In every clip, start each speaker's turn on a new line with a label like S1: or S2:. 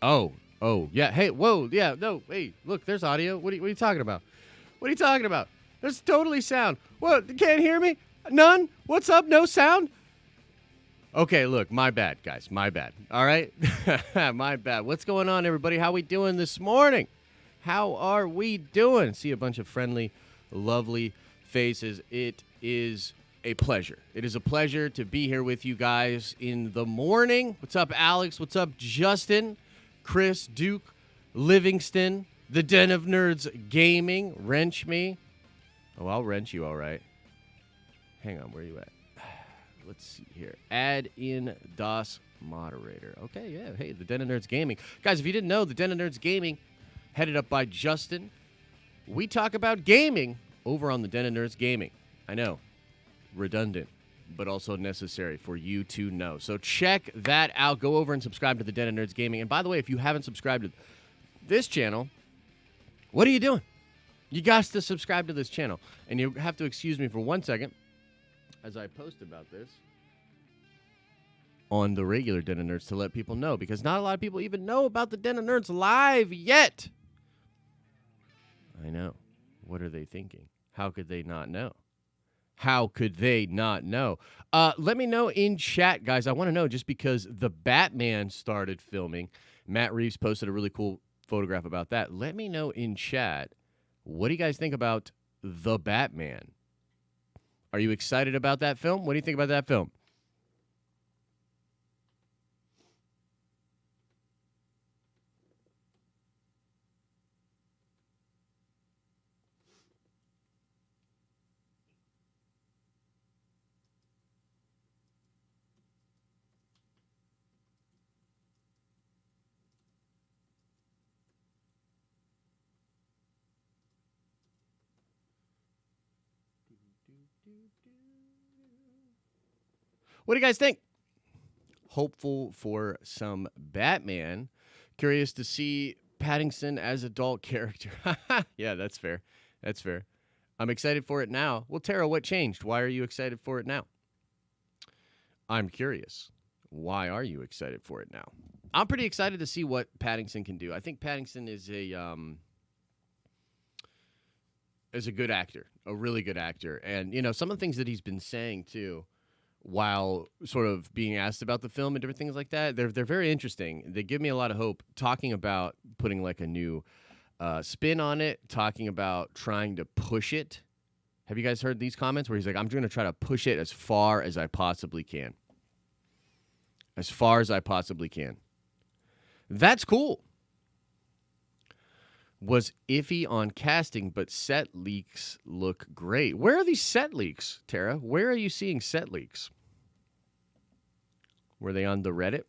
S1: Oh, yeah. Hey, whoa, yeah, no, hey, look, there's audio. What are you talking about? What are you talking about? There's totally sound. What? Can't hear me? None? What's up? No sound? Okay, look, my bad, guys. My bad. All right? My bad. What's going on, everybody? How we doing this morning? How are we doing? See a bunch of friendly, lovely faces. It is a pleasure. It is a pleasure to be here with you guys in the morning. What's up, Alex? What's up, Justin? Chris, Duke, Livingston, the Den of Nerds Gaming, Wrench Me. Oh, I'll wrench you, all right. Hang on, where are you at? Let's see here. Add in DOS moderator. Okay, yeah. Hey, the Den of Nerds Gaming. Guys, if you didn't know, the Den of Nerds Gaming, headed up by Justin. We talk about gaming over on the Den of Nerds Gaming. I know, redundant, but also necessary for you to know. So check that out. Go over and subscribe to the Den of Nerds Gaming. And by the way, if you haven't subscribed to this channel, what are you doing? You got to subscribe to this channel. And you have to excuse me for 1 second as I post about this on the regular Den of Nerds to let people know, because not a lot of people even know about the Den of Nerds live yet. I know. What are they thinking? How could they not know? How could they not know? Let me know in chat, guys. I want to know, just because the Batman started filming. Matt Reeves posted a really cool photograph about that. Let me know in chat, what do you guys think about the Batman? Are you excited about that film? What do you think about that film? What do you guys think? Hopeful for some Batman. Curious to see Pattinson as adult character. Yeah, that's fair. That's fair. I'm excited for it now. Well, Tara, what changed? Why are you excited for it now? I'm curious. Why are you excited for it now? I'm pretty excited to see what Pattinson can do. I think Pattinson is a good actor, a really good actor. And, you know, some of the things that he's been saying, too, while sort of being asked about the film and different things like that, they're very interesting. They give me a lot of hope, talking about putting like a new spin on it, talking about trying to push it. Have you guys heard these comments where he's like, I'm going to try to push it as far as I possibly can. As far as I possibly can. That's cool. Was iffy on casting, but set leaks look great. Where are these set leaks, Tara? Where are you seeing set leaks? Were they on the Reddit?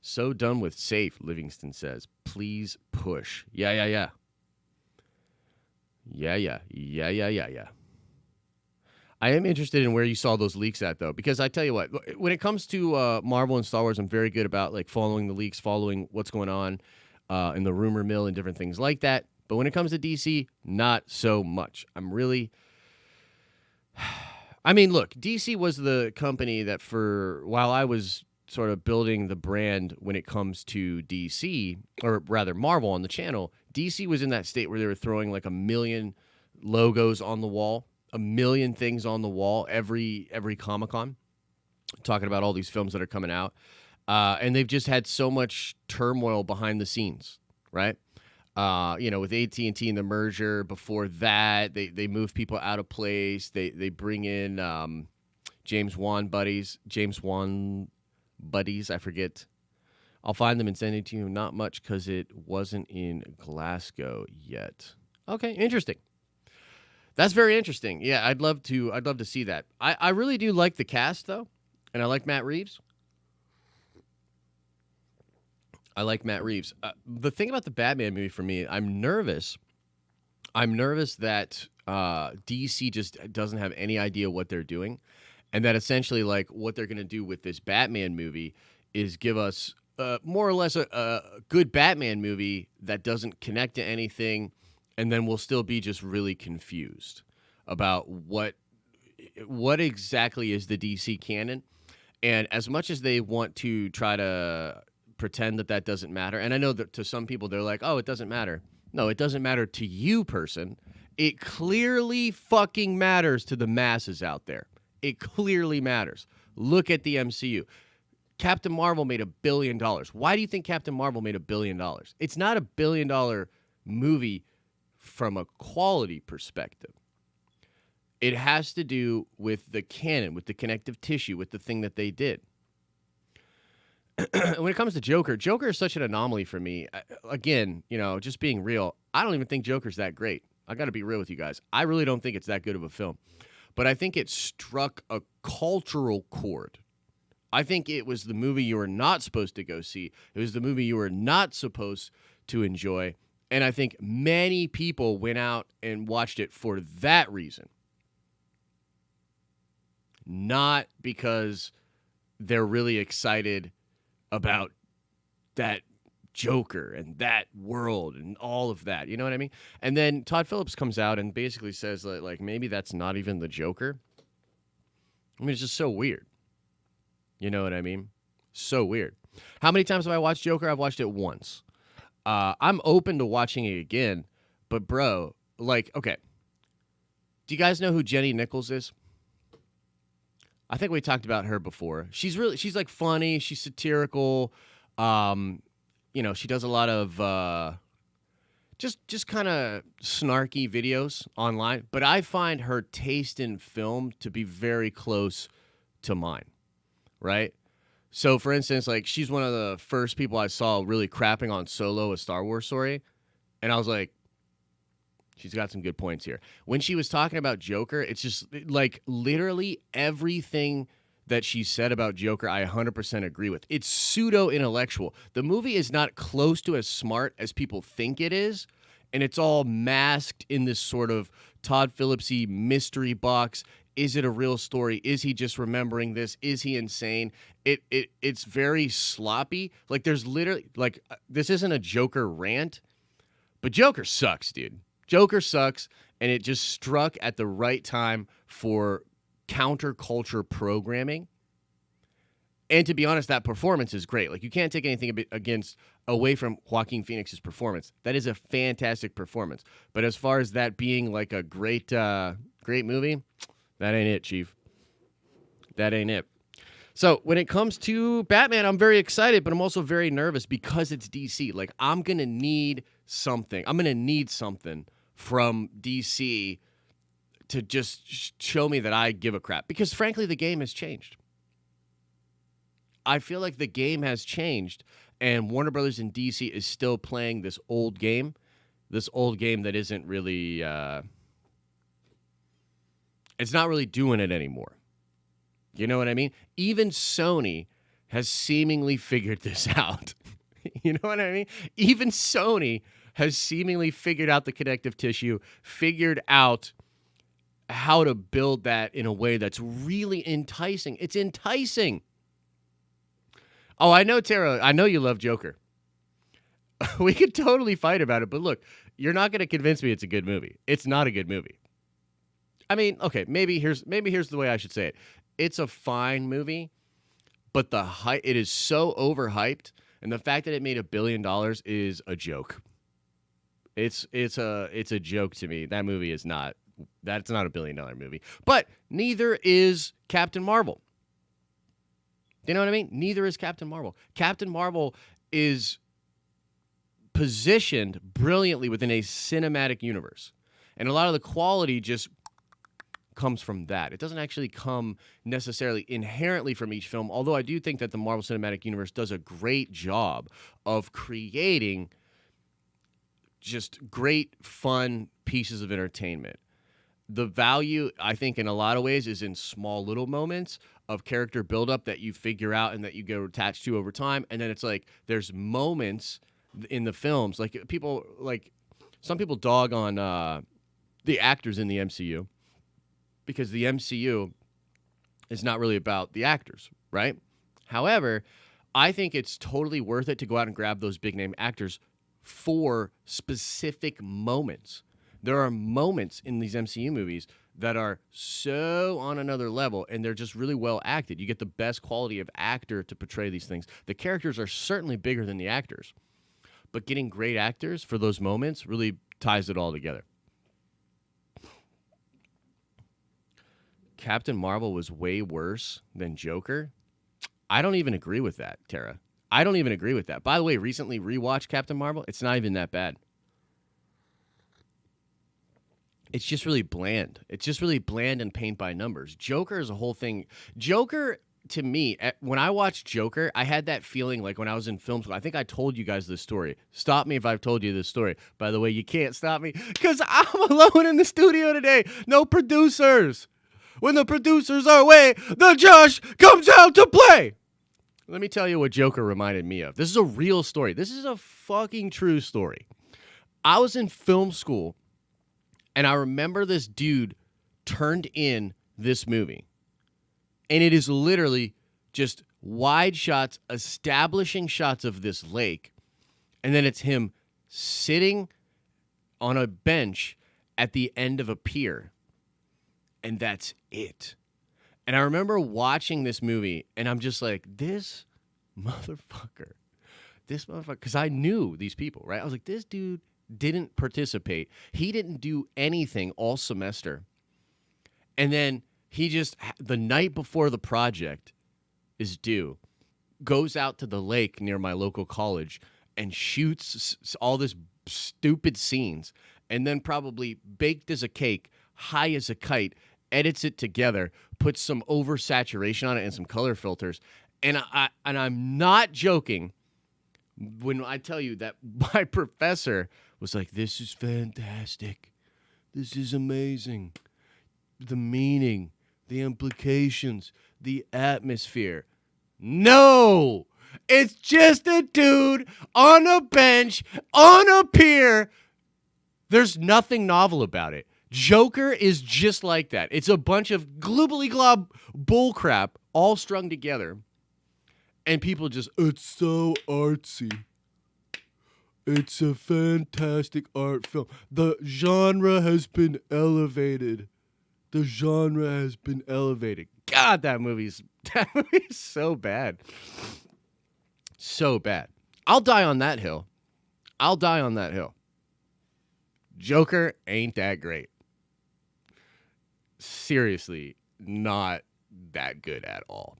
S1: So done with safe, Livingston says. Please push. Yeah. Yeah. I am interested in where you saw those leaks at, though, because I tell you what, when it comes to Marvel and Star Wars, I'm very good about like following the leaks, following what's going on in the rumor mill and different things like that. But when it comes to DC, not so much. I mean, look, DC was the company that while I was sort of building the brand when it comes to DC, or rather Marvel on the channel, DC was in that state where they were throwing like 1 million logos on the wall, 1 million things on the wall every Comic-Con, talking about all these films that are coming out. And they've just had so much turmoil behind the scenes, right? With AT&T and the merger. Before that, they move people out of place. They bring in James Wan buddies. I forget. I'll find them and send it to you. Not much, because it wasn't in Glasgow yet. Okay, interesting. That's very interesting. Yeah, I'd love to see that. I really do like the cast, though, and I like Matt Reeves. The thing about the Batman movie for me, I'm nervous. I'm nervous that DC just doesn't have any idea what they're doing, and that essentially, like, what they're going to do with this Batman movie is give us more or less a good Batman movie that doesn't connect to anything, and then we'll still be just really confused about what exactly is the DC canon. And as much as they want to try to pretend that doesn't matter. And I know that to some people, they're like, oh, it doesn't matter. No, it doesn't matter to you, person. It clearly fucking matters to the masses out there. It clearly matters. Look at the MCU. Captain Marvel made $1 billion. Why do you think Captain Marvel made $1 billion? It's not $1 billion movie from a quality perspective. It has to do with the canon, with the connective tissue, with the thing that they did. When it comes to Joker is such an anomaly for me. Again, just being real, I don't even think Joker's that great. I got to be real with you guys. I really don't think it's that good of a film. But I think it struck a cultural chord. I think it was the movie you were not supposed to go see. It was the movie you were not supposed to enjoy. And I think many people went out and watched it for that reason. Not because they're really excited about that Joker and that world and all of that. You know what I mean? And then Todd Phillips comes out and basically says like maybe that's not even the Joker. I mean, it's just so weird. You know what I mean? So weird. How many times have I watched Joker? I've watched it once. I'm open to watching it again, but bro, okay. Do you guys know who Jenny Nichols is? I think we talked about her before. She's like funny. She's satirical. She does a lot of just kind of snarky videos online. But I find her taste in film to be very close to mine, right? So, for instance, she's one of the first people I saw really crapping on Solo, a Star Wars story. And I was like, she's got some good points here. When she was talking about Joker, it's just literally everything that she said about Joker, I 100% agree with. It's pseudo-intellectual. The movie is not close to as smart as people think it is, and it's all masked in this sort of Todd Phillips-y mystery box. Is it a real story? Is he just remembering this? Is he insane? It's very sloppy. There's literally this isn't a Joker rant, but Joker sucks, dude. Joker sucks, and it just struck at the right time for counterculture programming. And to be honest, that performance is great. You can't take anything away from Joaquin Phoenix's performance. That is a fantastic performance. But as far as that being a great movie, that ain't it, Chief. That ain't it. So when it comes to Batman, I'm very excited, but I'm also very nervous because it's DC. I'm going to need something. I'm going to need something from DC to just show me that I give a crap. Because frankly, the game has changed. I feel like the game has changed, and Warner Brothers and DC is still playing this old game that isn't really, it's not really doing it anymore. You know what I mean? Even Sony has seemingly figured this out. You know what I mean? Even Sony has seemingly figured out the connective tissue, figured out how to build that in a way that's really enticing. It's enticing. Oh, I know, Tara. I know you love Joker. We could totally fight about it, but look, you're not going to convince me it's a good movie. It's not a good movie. I mean, okay, maybe here's the way I should say it. It's a fine movie, but it is so overhyped, and the fact that it made $1 billion is a joke. It's a joke to me. That movie is not. That's not $1 billion movie. But neither is Captain Marvel. You know what I mean? Neither is Captain Marvel. Captain Marvel is positioned brilliantly within a cinematic universe. And a lot of the quality just comes from that. It doesn't actually come necessarily inherently from each film, although I do think that the Marvel Cinematic Universe does a great job of creating just great, fun pieces of entertainment. The value, I think, in a lot of ways is in small little moments of character buildup that you figure out and that you get attached to over time. And then it's there's moments in the films, some people dog on the actors in the MCU because the MCU is not really about the actors, right? However, I think it's totally worth it to go out and grab those big name actors for specific moments. There are moments in these MCU movies that are so on another level, and they're just really well acted. You get the best quality of actor to portray these things. The characters are certainly bigger than the actors, but getting great actors for those moments really ties it all together. Captain Marvel was way worse than Joker. I don't even agree with that, Tara. I don't even agree with that. By the way, recently rewatched Captain Marvel. It's not even that bad. It's just really bland. It's just really bland and paint by numbers. Joker is a whole thing. Joker, to me, when I watched Joker, I had that feeling like when I was in film school. I think I told you guys this story. Stop me if I've told you this story. By the way, you can't stop me because I'm alone in the studio today. No producers. When the producers are away, the Josh comes out to play. Let me tell you what Joker reminded me of. This is a real story. This is a fucking true story. I was in film school, and I remember this dude turned in this movie. And it is literally just wide shots, establishing shots of this lake. And then it's him sitting on a bench at the end of a pier. And that's it. And I remember watching this movie, and I'm just like, this motherfucker, because I knew these people, right? I was like, this dude didn't participate. He didn't do anything all semester. And then he just, the night before the project is due, goes out to the lake near my local college and shoots all this stupid scenes, and then probably baked as a cake, high as a kite, edits it together, puts some oversaturation on it and some color filters. And I'm not joking when I tell you that my professor was like, this is fantastic. This is amazing. The meaning, the implications, the atmosphere. No! It's just a dude on a bench, on a pier. There's nothing novel about it. Joker is just like that. It's a bunch of gloobly glob bullcrap all strung together. And people just, it's so artsy. It's a fantastic art film. The genre has been elevated. The genre has been elevated. God, that movie's so bad. So bad. I'll die on that hill. I'll die on that hill. Joker ain't that great. Seriously, not that good at all.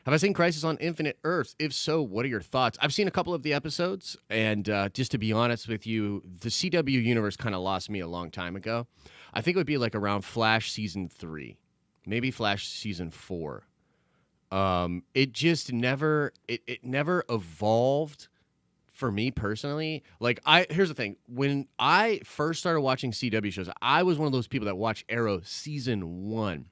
S1: Have I seen Crisis on Infinite Earths? If so, what are your thoughts? I've seen a couple of the episodes, and just to be honest with you, the CW universe kind of lost me a long time ago. I think it would be like around Flash Season 3, maybe Flash Season 4. It just never, it never evolved for me personally. Like, here's the thing. When I first started watching CW shows, I was one of those people that watched Arrow Season 1.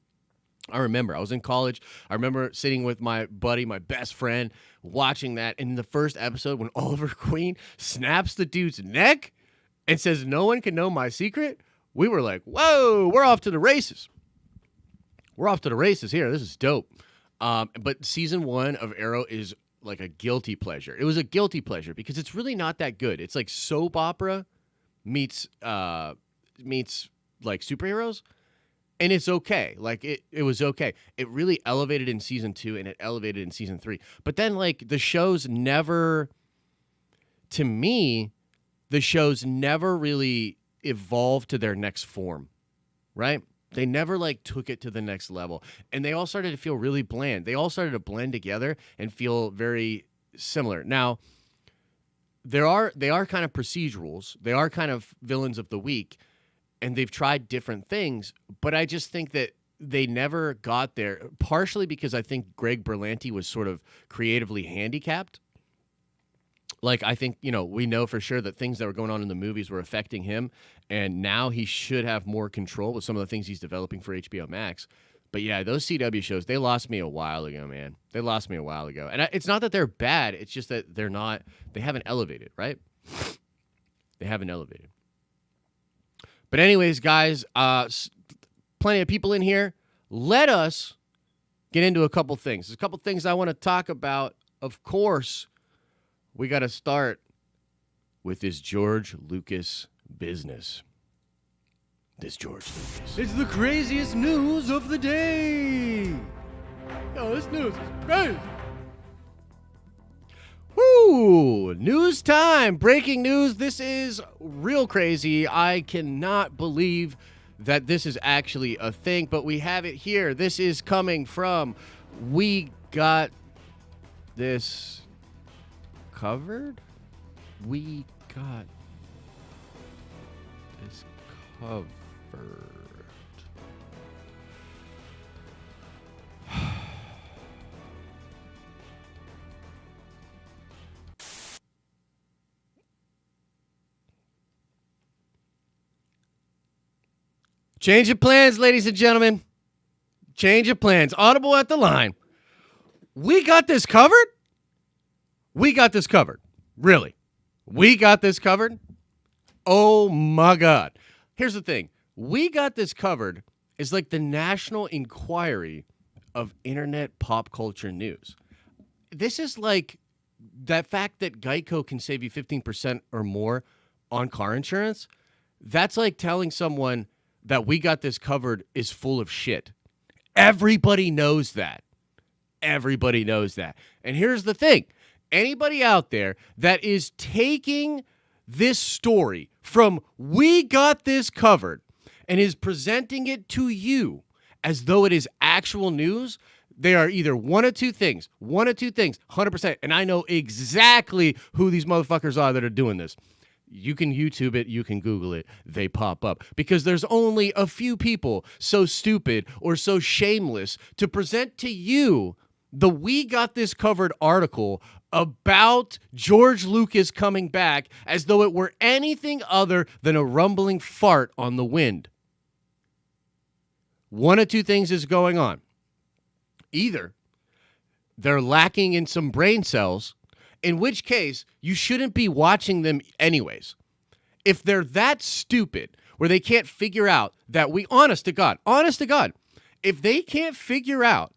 S1: I remember I was in college. I remember sitting with my buddy, my best friend, watching that. And in the first episode, when Oliver Queen snaps the dude's neck and says, no one can know my secret, we were like, whoa, we're off to the races. We're off to the races here. This is dope. But season 1 of Arrow is like a guilty pleasure. It was a guilty pleasure because it's really not that good. It's like soap opera meets like superheroes. And it's okay. Like, it was okay. It really elevated in season 2, and it elevated in season 3. But then, like, the shows never really evolved to their next form, right? They never, like, took it to the next level. And they all started to feel really bland. They all started to blend together and feel very similar. Now, they are kind of procedurals. They are kind of villains of the week. And they've tried different things, but I just think that they never got there, partially because I think Greg Berlanti was sort of creatively handicapped. Like, I think, we know for sure that things that were going on in the movies were affecting him, and now he should have more control with some of the things he's developing for HBO Max. But yeah, those CW shows, they lost me a while ago, man. They lost me a while ago. And it's not that they're bad, it's just that they haven't elevated, right? They haven't elevated. But anyways, guys, plenty of people in here. Let us get into a couple things. There's a couple things I want to talk about. Of course, we got to start with this George Lucas business. this George Lucas. It's the craziest news of the day. Oh, this news is crazy. Woo! News time. Breaking news. This is real crazy. I cannot believe that this is actually a thing, but we have it here. This is coming from We Got This Covered? We got this covered. Change of plans, ladies and gentlemen. Change of plans. Audible at the line. We got this covered? We got this covered. Really? We got this covered? Oh my God. Here's the thing. We got this covered is like the National Inquiry of internet pop culture news. This is like that fact that Geico can save you 15% or more on car insurance. That's like telling someone that we got this covered is full of shit. Everybody knows that. Everybody knows that. And here's the thing. Anybody out there that is taking this story from We Got This Covered and is presenting it to you as though it is actual news, they are either one of two things, 100%. And I know exactly who these motherfuckers are that are doing this. You can YouTube it, you can Google it, they pop up. Because there's only a few people so stupid or so shameless to present to you the We Got This Covered article about George Lucas coming back as though it were anything other than a rumbling fart on the wind. One of two things is going on. Either they're lacking in some brain cells, in which case you shouldn't be watching them anyways. If they're that stupid where they can't figure out that honest to God, if they can't figure out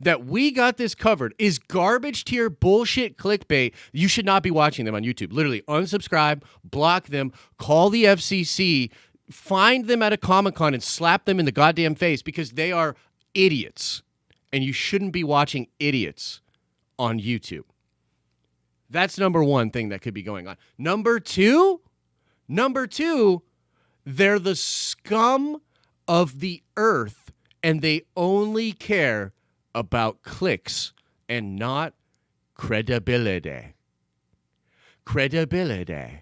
S1: that We Got This Covered is garbage tier bullshit clickbait, you should not be watching them on YouTube. Literally unsubscribe, block them, call the FCC, find them at a Comic-Con and slap them in the goddamn face because they are idiots. And you shouldn't be watching idiots on YouTube. That's number one thing that could be going on. Number two, they're the scum of the earth and they only care about clicks and not credibility. Credibility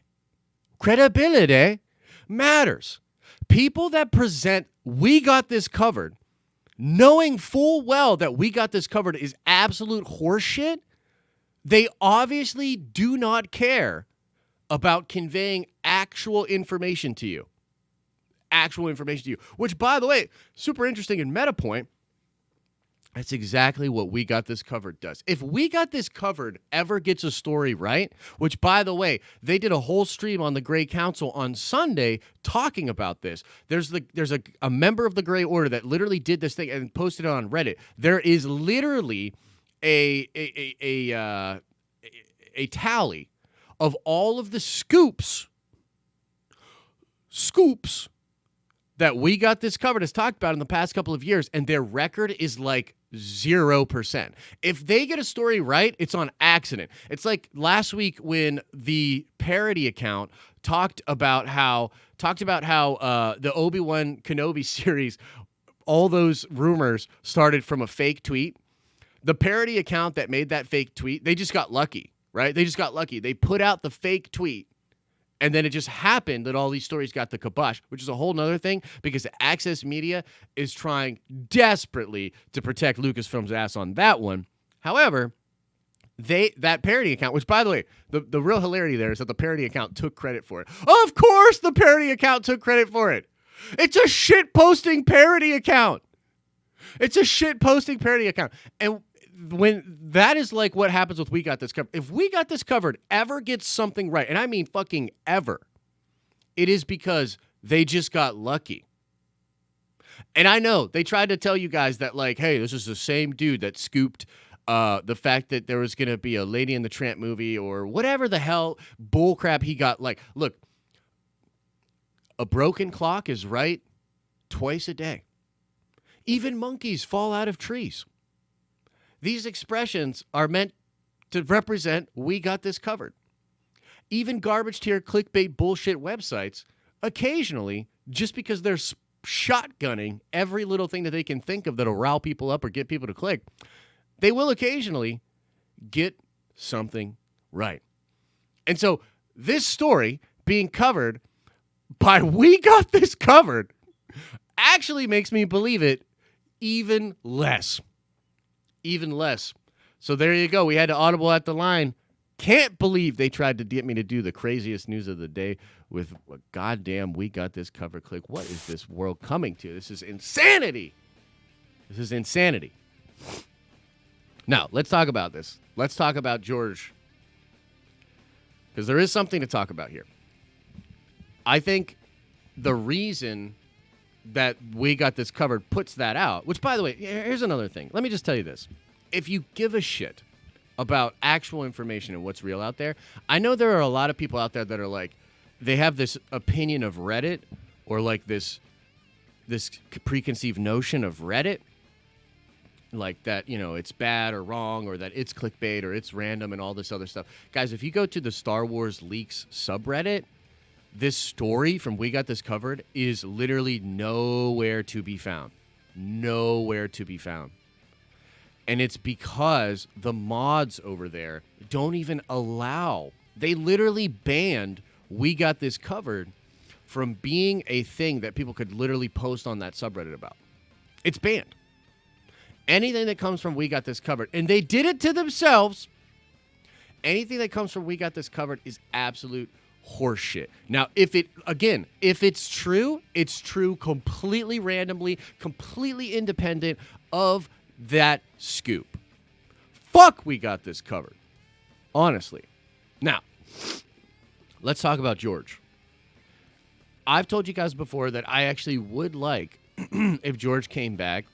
S1: matters. People that present We Got This Covered, knowing full well that We Got This Covered is absolute horseshit, they obviously do not care about conveying actual information to you. Which, by the way, super interesting in meta point. That's exactly what We Got This Covered does. If We Got This Covered ever gets a story right, which, by the way, they did a whole stream on the Grey Council on Sunday talking about this. There's a member of the Grey Order that literally did this thing and posted it on Reddit. There is literally a tally of all of the scoops that We Got This Covered has talked about in the past couple of years, and their record is like 0%. If they get a story right, it's on accident. It's like last week when the parody account talked about how the Obi-Wan Kenobi series, all those rumors started from a fake tweet. The parody account that made that fake tweet, they just got lucky, right? They put out the fake tweet. And then it just happened that all these stories got the kibosh, which is a whole nother thing because Access Media is trying desperately to protect Lucasfilm's ass on that one. However, that parody account, which, by the way, the real hilarity there is that the parody account took credit for it. Of course the parody account took credit for it. It's a shit-posting parody account. And when that is like what happens with We Got This Covered. If We Got This Covered ever gets something right, and I mean fucking ever, it is because they just got lucky. And I know they tried to tell you guys that, like, hey, this is the same dude that scooped the fact that there was going to be a Lady and the Tramp movie or whatever the hell bullcrap he got. Like, look, a broken clock is right twice a day. Even monkeys fall out of trees. These expressions are meant to represent we got this covered. Even garbage tier clickbait bullshit websites, occasionally, just because they're shotgunning every little thing that they can think of that'll rile people up or get people to click, they will occasionally get something right. And so this story being covered by We Got This Covered actually makes me believe it even less. Even less. So there you go. We had to audible at the line. Can't believe they tried to get me to do the craziest news of the day with a goddamn We Got This Covered click. What is this world coming to? This is insanity. This is insanity. Now, let's talk about this. Let's talk about George. Because there is something to talk about here. I think the reason that We Got This Covered puts that out, which, by the way, here's another thing. Let me just tell you this. If you give a shit about actual information and what's real out there, I know there are a lot of people out there that are like, they have this opinion of Reddit or like this preconceived notion of Reddit, like that, you know, it's bad or wrong or that it's clickbait or it's random and all this other stuff. Guys, if you go to the Star Wars Leaks subreddit, this story from We Got This Covered is literally nowhere to be found. Nowhere to be found. And it's because the mods over there don't even allow, they literally banned We Got This Covered from being a thing that people could literally post on that subreddit about. It's banned. Anything that comes from We Got This Covered, and they did it to themselves, anything that comes from We Got This Covered is absolute horseshit. Now, if it's true completely randomly, completely independent of that scoop. Fuck, We Got This Covered. Honestly. Now, let's talk about George. I've told you guys before that I actually would like if George came back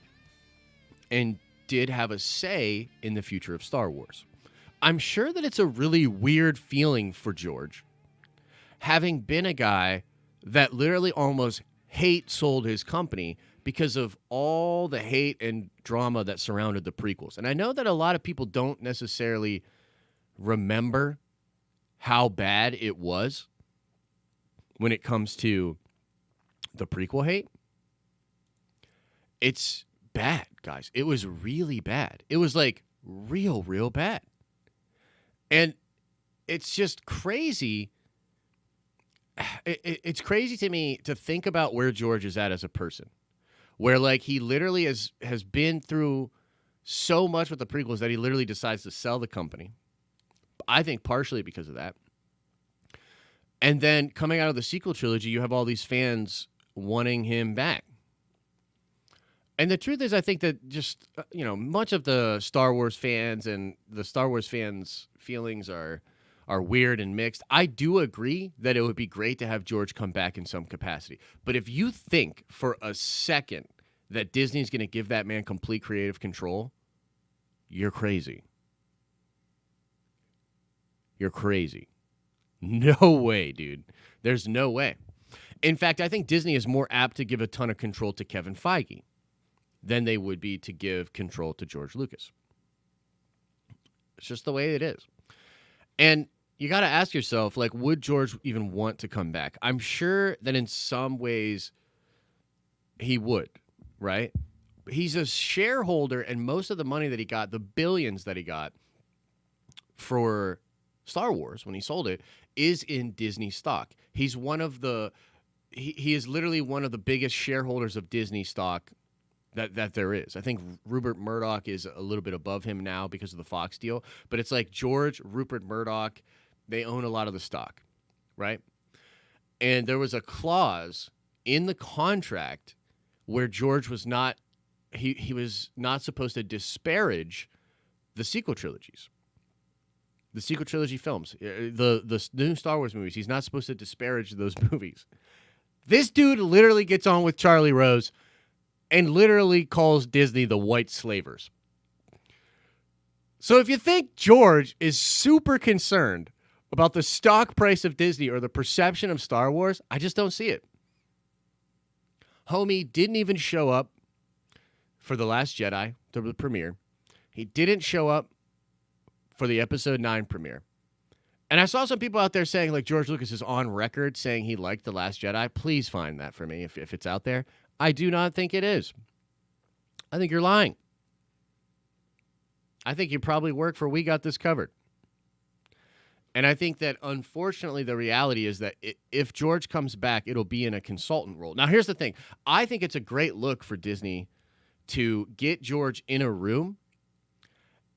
S1: and did have a say in the future of Star Wars. I'm sure that it's a really weird feeling for George, having been a guy that literally almost sold his company because of all the hate and drama that surrounded the prequels. And I know that a lot of people don't necessarily remember how bad it was when it comes to the prequel hate. It's bad, guys. It was really bad. It was like real bad. And it's just crazy. It's crazy to me to think about where George is at as a person, where like he literally has been through so much with the prequels that he literally decides to sell the company. I think partially because of that. And then coming out of the sequel trilogy, you have all these fans wanting him back. And the truth is, I think that just, much of the Star Wars fans and the Star Wars fans' feelings are weird and mixed. I do agree that it would be great to have George come back in some capacity. But if you think for a second that Disney's going to give that man complete creative control, you're crazy. You're crazy. No way, dude. There's no way. In fact, I think Disney is more apt to give a ton of control to Kevin Feige than they would be to give control to George Lucas. It's just the way it is. And you got to ask yourself, like, would George even want to come back? I'm sure that in some ways he would, right? He's a shareholder, and most of the money that he got, the billions that he got for Star Wars when he sold it, is in Disney stock. He's one of the he is literally one of the biggest shareholders of Disney stock that there is. I think Rupert Murdoch is a little bit above him now because of the Fox deal, but it's like George, Rupert Murdoch, they own a lot of the stock, right? And there was a clause in the contract where George was not he was not supposed to disparage the sequel trilogies. The sequel trilogy films, the new Star Wars movies, he's not supposed to disparage those movies. This dude literally gets on with Charlie Rose and literally calls Disney the white slavers. So if you think George is super concerned about the stock price of Disney or the perception of Star Wars, I just don't see it. Homie didn't even show up for The Last Jedi, the premiere. He didn't show up for the Episode 9 premiere. And I saw some people out there saying, like, George Lucas is on record saying he liked The Last Jedi. Please find that for me if it's out there. I do not think it is. I think you're lying. I think you probably work for We Got This Covered. And I think that, unfortunately, the reality is that if George comes back, it'll be in a consultant role. Now, here's the thing. I think it's a great look for Disney to get George in a room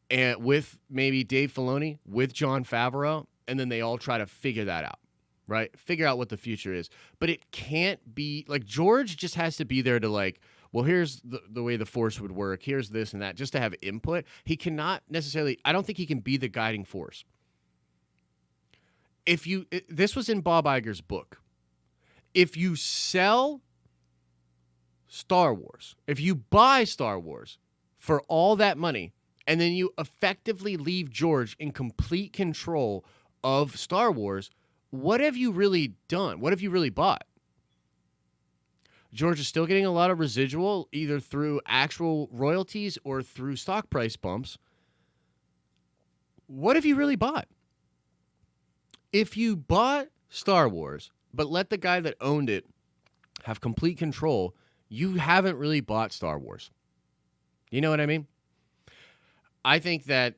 S1: and with maybe Dave Filoni, with Jon Favreau, and then they all try to figure that out, right? Figure out what the future is. But it can't be, like, George just has to be there to, like, well, here's the way the Force would work. Here's this and that, just to have input. He cannot necessarily, I don't think he can be the guiding force. This was in Bob Iger's book. If you sell Star Wars, if you buy Star Wars for all that money, and then you effectively leave George in complete control of Star Wars, what have you really done? What have you really bought? George is still getting a lot of residual, either through actual royalties or through stock price bumps. What have you really bought? If you bought Star Wars, but let the guy that owned it have complete control, you haven't really bought Star Wars. You know what I mean? I think that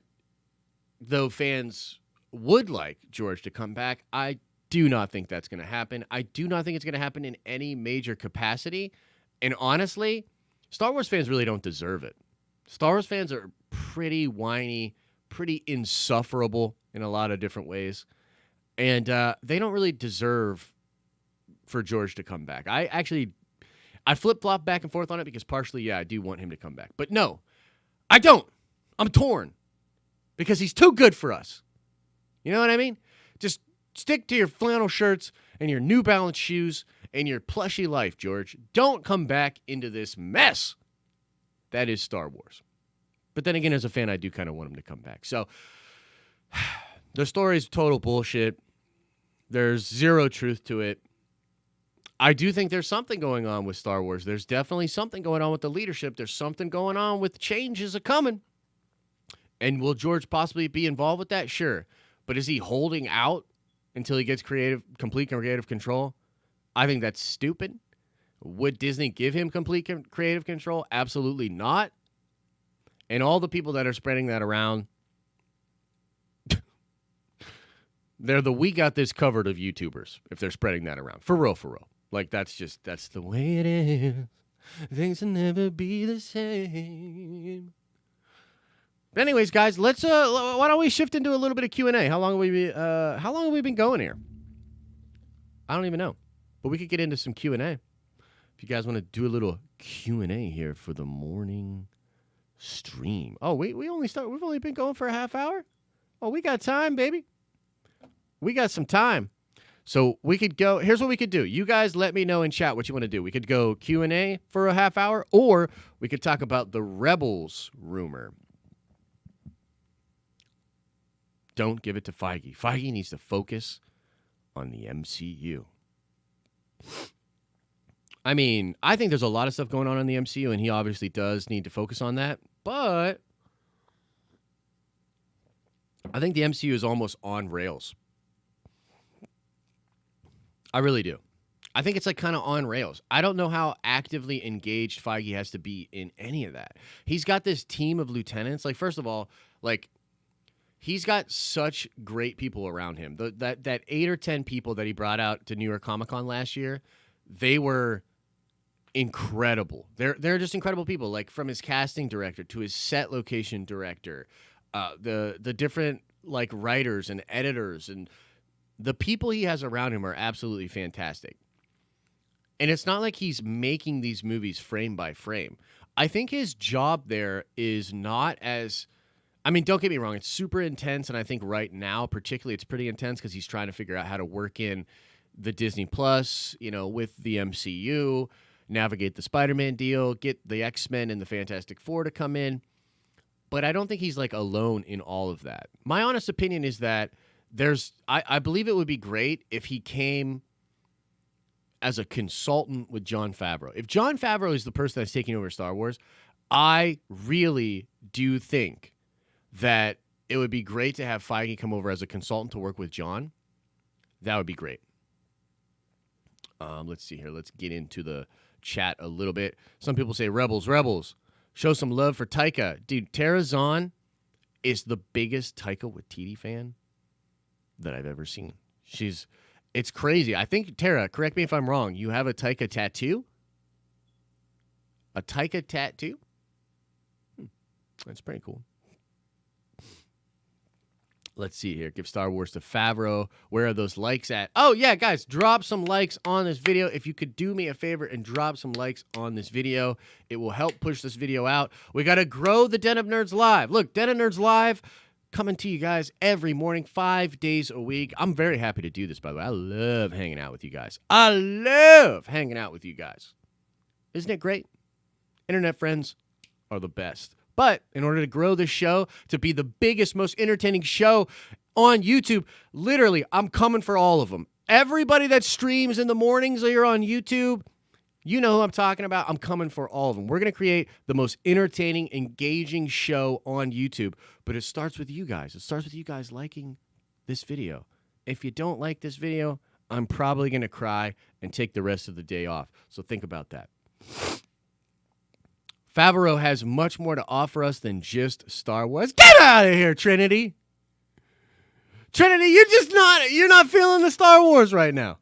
S1: though fans would like George to come back, I do not think that's going to happen. I do not think it's going to happen in any major capacity. And honestly, Star Wars fans really don't deserve it. Star Wars fans are pretty whiny, pretty insufferable in a lot of different ways. And they don't really deserve for George to come back. I flip-flop back and forth on it because partially, yeah, I do want him to come back. But no, I don't. I'm torn because he's too good for us. You know what I mean? Just stick to your flannel shirts and your New Balance shoes and your plushy life, George. Don't come back into this mess that is Star Wars. But then again, as a fan, I do kind of want him to come back. So the story is total bullshit. There's zero truth to it. I do think there's something going on with Star Wars. There's definitely something going on with the leadership. There's something going on with changes coming. And will George possibly be involved with that? Sure. But is he holding out until he gets complete creative control? I think that's stupid. Would Disney give him complete creative control? Absolutely not. And all the people that are spreading that around, they're the We Got This Covered of YouTubers, if they're spreading that around. For real, for real. Like, that's the way it is. Things will never be the same. But anyways, guys, let's why don't we shift into a little bit of Q&A? How long have we been going here? I don't even know. But we could get into some Q&A. If you guys want to do a little Q&A here for the morning stream. Oh, we've only been going for a half hour? Oh, we got time, baby. We got some time. So we could go, here's what we could do. You guys let me know in chat what you want to do. We could go Q&A for a half hour, or we could talk about the Rebels rumor. Don't give it to Feige. Feige needs to focus on the MCU. I mean, I think there's a lot of stuff going on in the MCU, and he obviously does need to focus on that. But I think the MCU is almost on rails. I really do. I think it's like kind of on rails. I don't know how actively engaged Feige has to be in any of that. He's got this team of lieutenants. Like, first of all, like, he's got such great people around him. That 8 or 10 people that he brought out to New York Comic Con last year, they were incredible. They're just incredible people. Like, from his casting director to his set location director, the different like writers and editors, and the people he has around him are absolutely fantastic. And it's not like he's making these movies frame by frame. I think his job there is not as, I mean, don't get me wrong, it's super intense, and I think right now, particularly, it's pretty intense because he's trying to figure out how to work in the Disney Plus, with the MCU, navigate the Spider-Man deal, get the X-Men and the Fantastic Four to come in. But I don't think he's, like, alone in all of that. My honest opinion is that I believe it would be great if he came as a consultant with Jon Favreau. If Jon Favreau is the person that's taking over Star Wars, I really do think that it would be great to have Feige come over as a consultant to work with Jon. That would be great. Let's see here. Let's get into the chat a little bit. Some people say, Rebels. Show some love for Taika. Dude, Tara Zahn is the biggest Taika Waititi fan that I've ever seen. It's crazy. I think, Tara, correct me if I'm wrong, you have a Taika tattoo? A Taika tattoo? That's pretty cool. Let's see here. Give Star Wars to Favreau. Where are those likes at? Oh, yeah, guys, drop some likes on this video. If you could do me a favor and drop some likes on this video, it will help push this video out. We got to grow the Den of Nerds Live. Look, Den of Nerds Live coming to you guys every morning, 5 days a week. I'm very happy to do this, by the way. I love hanging out with you guys. Isn't it great? Internet friends are the best. But in order to grow this show to be the biggest, most entertaining show on YouTube, literally, I'm coming for all of them. Everybody that streams in the mornings or you're on YouTube, you know who I'm talking about. I'm coming for all of them. We're going to create the most entertaining, engaging show on YouTube. But it starts with you guys. It starts with you guys liking this video. If you don't like this video, I'm probably going to cry and take the rest of the day off. So think about that. Favreau has much more to offer us than just Star Wars. Get out of here, Trinity. Trinity, you're not feeling the Star Wars right now.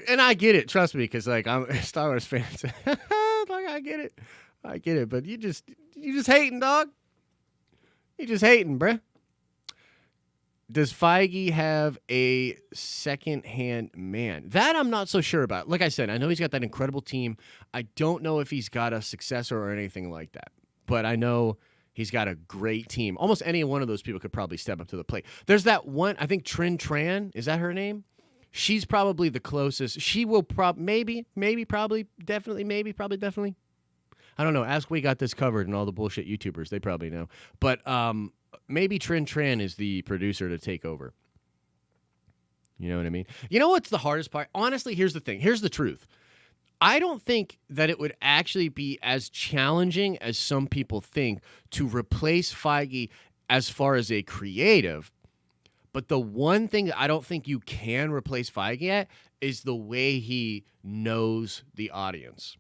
S1: And I get it, trust me, because like I'm a Star Wars fan. Like I get it, but you just hating, dog. You just hating, bruh. Does Feige have a second-hand man? That I'm not so sure about. Like I said, I know he's got that incredible team. I don't know if he's got a successor or anything like that. But I know he's got a great team. Almost any one of those people could probably step up to the plate. There's that one, I think Trin Tran, is that her name? She's probably the closest. She will definitely. I don't know. Ask We Got This Covered and all the bullshit YouTubers. They probably know. But maybe Trin Tran is the producer to take over. You know what I mean? You know what's the hardest part? Honestly, here's the thing. Here's the truth. I don't think that it would actually be as challenging as some people think to replace Feige as far as a creative. But the one thing that I don't think you can replace Feige at is the way he knows the audience.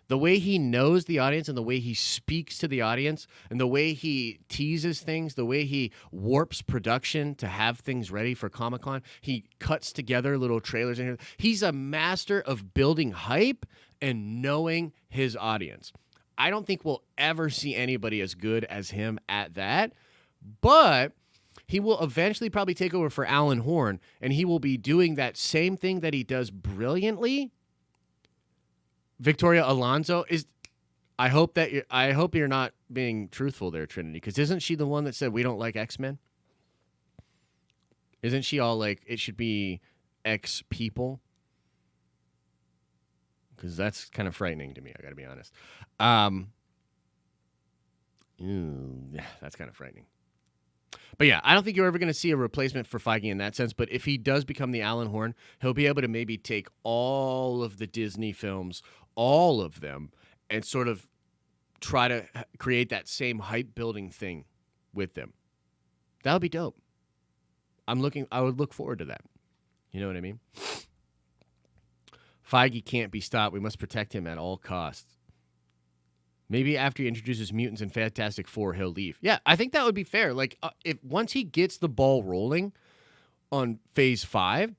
S1: The way he knows the audience and the way he speaks to the audience and the way he teases things, the way he warps production to have things ready for Comic-Con. He cuts together little trailers. He's a master of building hype and knowing his audience. I don't think we'll ever see anybody as good as him at that. But he will eventually probably take over for Alan Horn, and he will be doing that same thing that he does brilliantly. Victoria Alonso is. I hope you're not being truthful there, Trinity, because isn't she the one that said we don't like X-Men? Isn't she all like it should be X people? Because that's kind of frightening to me. I got to be honest. Yeah, that's kind of frightening. But yeah, I don't think you're ever going to see a replacement for Feige in that sense. But if he does become the Alan Horn, he'll be able to maybe take all of the Disney films, all of them, and sort of try to create that same hype building thing with them. That would be dope. I would look forward to that. You know what I mean? Feige can't be stopped. We must protect him at all costs. Maybe after he introduces mutants in Fantastic Four, he'll leave. Yeah, I think that would be fair. Like, if once he gets the ball rolling on Phase 5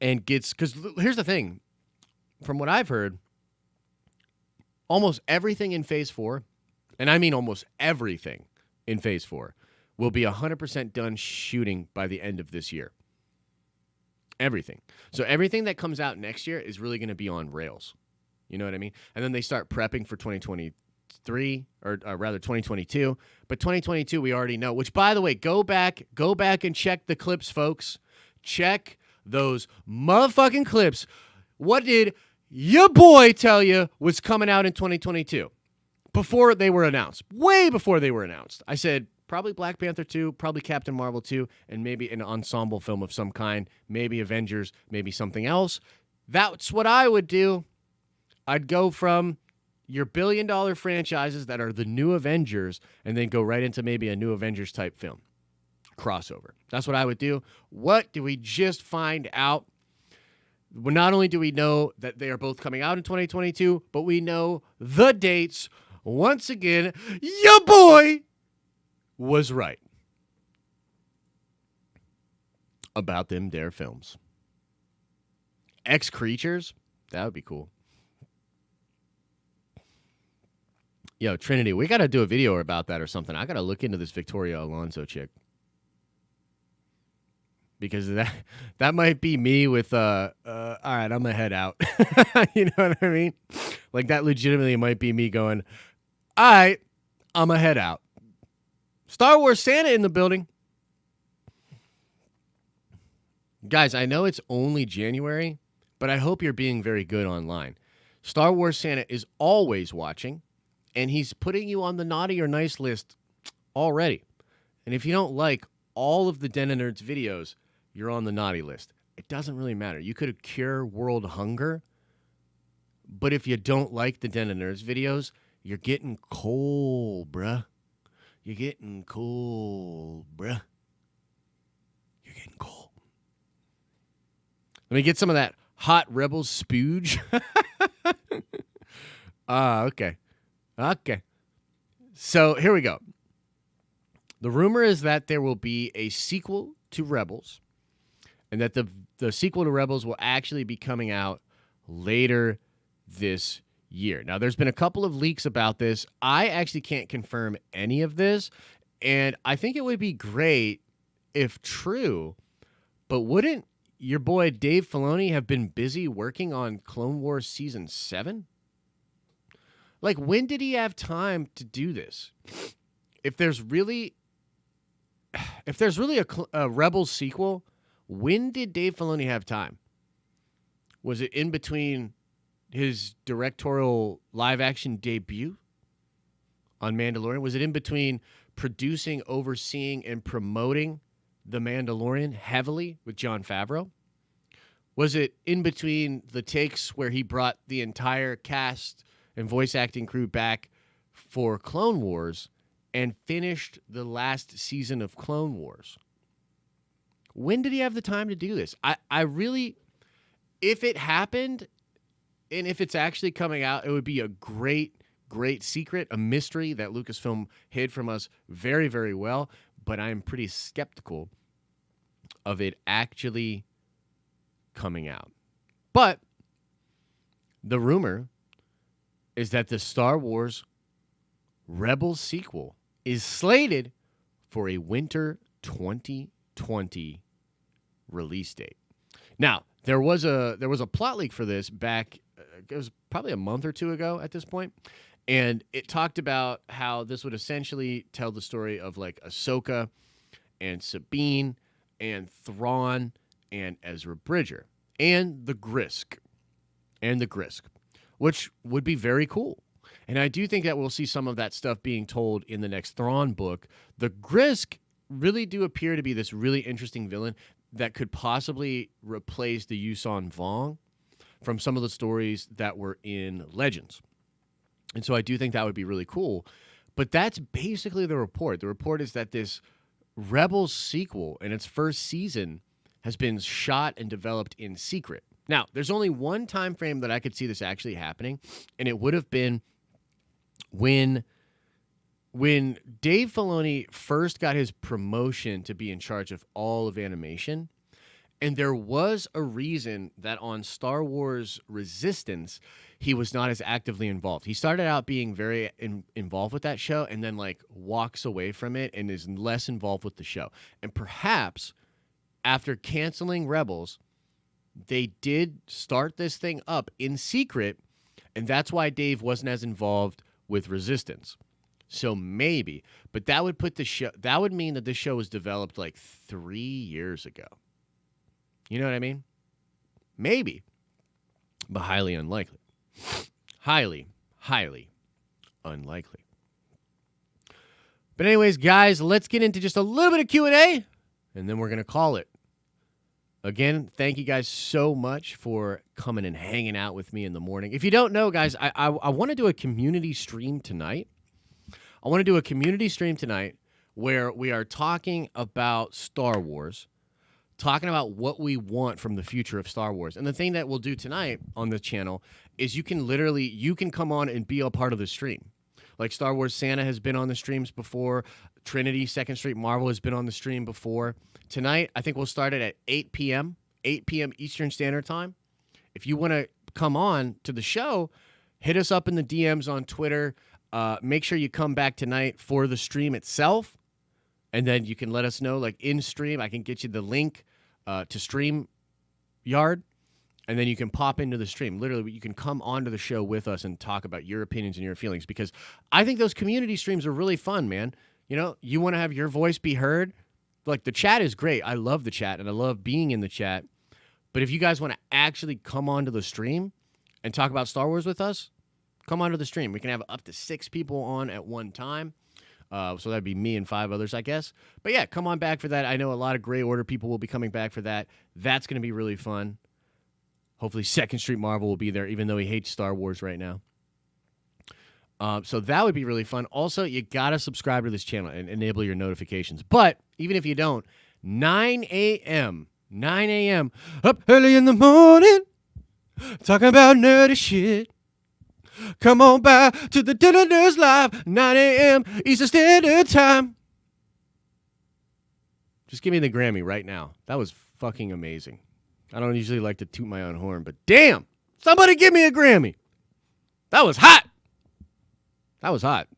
S1: and gets... Because here's the thing. From what I've heard, almost everything in Phase 4, and I mean almost everything in Phase 4, will be 100% done shooting by the end of this year. Everything. So everything that comes out next year is really going to be on rails. You know what I mean? And then they start prepping for 2023, or rather 2022. But 2022, we already know. Which, by the way, go back and check the clips, folks. Check those motherfucking clips. What did your boy tell you was coming out in 2022? Before they were announced. Way before they were announced. I said, probably Black Panther 2, probably Captain Marvel 2, and maybe an ensemble film of some kind, maybe Avengers, maybe something else. That's what I would do. I'd go from your billion-dollar franchises that are the new Avengers and then go right into maybe a new Avengers type film. Crossover. That's what I would do. What do we just find out? Well, not only do we know that they are both coming out in 2022, but we know the dates. Once again, your boy was right about them dare films. X Creatures? That would be cool. Yo, Trinity, we got to do a video about that or something. I got to look into this Victoria Alonso chick. Because that might be me with, all right, I'm going to head out. You know what I mean? Like, that legitimately might be me going, all right, I'm going to head out. Star Wars Santa in the building. Guys, I know it's only January, but I hope you're being very good online. Star Wars Santa is always watching, and he's putting you on the naughty or nice list already. And if you don't like all of the Den of Nerds videos, you're on the naughty list. It doesn't really matter. You could cure world hunger, but if you don't like the Den of Nerds videos, you're getting cold, bruh. You're getting cold, bruh. You're getting cold. Let me get some of that hot Rebels spooge. Okay. Okay. So here we go. The rumor is that there will be a sequel to Rebels, and that the sequel to Rebels will actually be coming out later this year. Now, there's been a couple of leaks about this. I actually can't confirm any of this, and I think it would be great if true, but wouldn't your boy Dave Filoni have been busy working on Clone Wars Season 7? Like, when did he have time to do this? If there's really a Rebels sequel, when did Dave Filoni have time? Was it in between his directorial live-action debut on Mandalorian? Was it in between producing, overseeing, and promoting The Mandalorian heavily with Jon Favreau? Was it in between the takes where he brought the entire cast and voice acting crew back for Clone Wars and finished the last season of Clone Wars? When did he have the time to do this? I really, if it happened and if it's actually coming out, it would be a great, great secret, a mystery that Lucasfilm hid from us very, very well. But I'm pretty skeptical of it actually coming out. But the rumor is that the Star Wars Rebels sequel is slated for a winter 2020 release date. Now, there was a plot leak for this back, it was probably a month or two ago at this point, and it talked about how this would essentially tell the story of like Ahsoka and Sabine and Thrawn and Ezra Bridger and the Grisk, which would be very cool. And I do think that we'll see some of that stuff being told in the next Thrawn book. The Grisk really do appear to be this really interesting villain that could possibly replace the Yuuzhan Vong from some of the stories that were in Legends. And so I do think that would be really cool. But that's basically the report. The report is that this Rebels sequel in its first season has been shot and developed in secret. Now, there's only one time frame that I could see this actually happening, and it would have been when Dave Filoni first got his promotion to be in charge of all of animation. And there was a reason that on Star Wars Resistance, he was not as actively involved. He started out being very involved with that show and then like walks away from it and is less involved with the show. And perhaps after canceling Rebels, they did start this thing up in secret, and that's why Dave wasn't as involved with Resistance. So maybe, but that would put the show, that would mean that this show was developed like 3 years ago. You know what I mean? Maybe, but highly unlikely. Highly, highly unlikely. But anyways, guys, let's get into just a little bit of Q&A, and then we're going to call it. Again, thank you guys so much for coming and hanging out with me in the morning. If you don't know, guys, I want to do a community stream tonight. I want to do a community stream tonight where we are talking about Star Wars, talking about what we want from the future of Star Wars. And the thing that we'll do tonight on the channel is you can come on and be a part of the stream. Like Star Wars Santa has been on the streams before. Trinity, Second Street Marvel has been on the stream before. Tonight, I think we'll start it at 8 p.m. Eastern Standard Time. If you want to come on to the show, hit us up in the DMs on Twitter. Make sure you come back tonight for the stream itself. And then you can let us know, like in stream, I can get you the link to StreamYard. And then you can pop into the stream. Literally, you can come onto the show with us and talk about your opinions and your feelings. Because I think those community streams are really fun, man. You know, you want to have your voice be heard. Like, the chat is great. I love the chat, and I love being in the chat. But if you guys want to actually come onto the stream and talk about Star Wars with us, come onto the stream. We can have up to 6 people on at one time. So that'd be me and 5 others, I guess. But, yeah, come on back for that. I know a lot of Gray Order people will be coming back for that. That's going to be really fun. Hopefully Second Street Marvel will be there, even though he hates Star Wars right now. So that would be really fun. Also, you got to subscribe to this channel and enable your notifications. But even if you don't, 9 a.m., up early in the morning, talking about nerdy shit. Come on by to the Dinner Nerds Live, 9 a.m. Eastern Standard Time. Just give me the Grammy right now. That was fucking amazing. I don't usually like to toot my own horn, but damn, somebody give me a Grammy. That was hot. That was hot.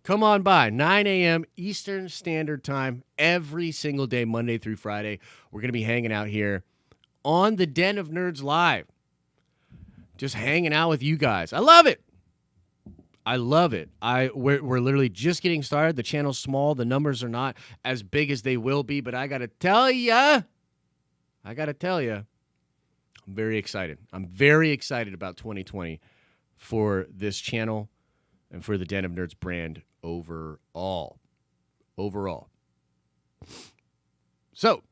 S1: Come on by, 9 a.m. Eastern Standard Time, every single day, Monday through Friday. We're going to be hanging out here on the Den of Nerds Live. Just hanging out with you guys. I love it. I love it. We're literally just getting started. The channel's small. The numbers are not as big as they will be, but I got to tell you, I'm very excited. I'm very excited about 2020 for this channel and for the Den of Nerds brand overall. So,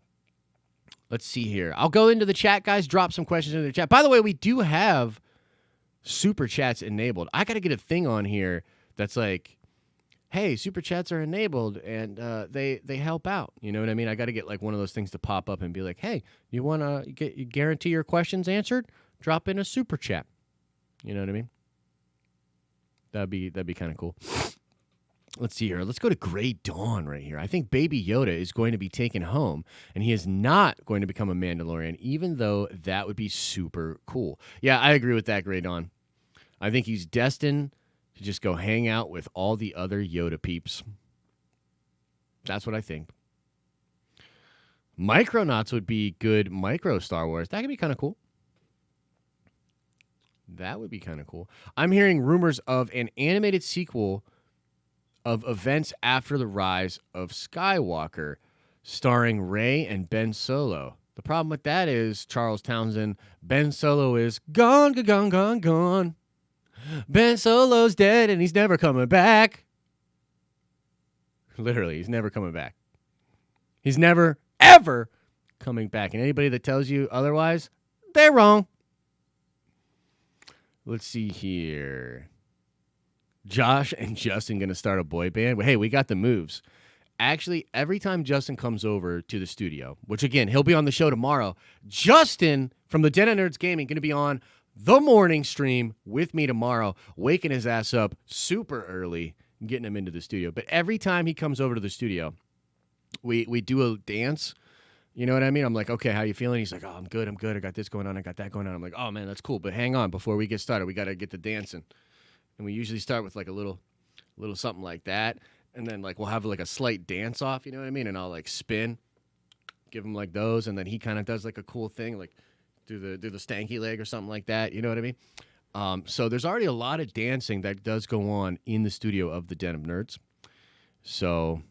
S1: let's see here. I'll go into the chat, guys. Drop some questions into the chat. By the way, we do have super chats enabled. I got to get a thing on here that's like, hey, super chats are enabled, and they help out. You know what I mean? I got to get like one of those things to pop up and be like, hey, you want to guarantee your questions answered? Drop in a super chat. You know what I mean? That'd be kind of cool. Let's see here. Let's go to Grey Dawn right here. I think Baby Yoda is going to be taken home, and he is not going to become a Mandalorian, even though that would be super cool. Yeah, I agree with that, Grey Dawn. I think he's destined to just go hang out with all the other Yoda peeps. That's what I think. Micronauts would be good micro Star Wars. That could be kind of cool. That would be kind of cool. I'm hearing rumors of an animated sequel of events after the rise of Skywalker, starring Rey and Ben Solo. The problem with that is, Charles Townsend, Ben Solo is gone, gone, gone, gone. Ben Solo's dead and he's never coming back. Literally, he's never coming back. He's never, ever coming back. And anybody that tells you otherwise, they're wrong. Let's see here. Josh and Justin going to start a boy band. Hey, we got the moves. Actually, every time Justin comes over to the studio, which again, he'll be on the show tomorrow, Justin from the Den of Nerds Gaming going to be on the morning stream with me tomorrow, waking his ass up super early and getting him into the studio. But every time he comes over to the studio, we do a dance. You know what I mean? I'm like, okay, how you feeling? He's like, oh, I'm good. I got this going on. I got that going on. I'm like, oh, man, that's cool. But hang on. Before we get started, we got to get the dancing. And we usually start with like a little something like that. And then like we'll have like a slight dance off, you know what I mean? And I'll like spin, give him like those. And then he kind of does like a cool thing, like do the stanky leg or something like that. You know what I mean? So there's already a lot of dancing that does go on in the studio of the Den of Nerds. So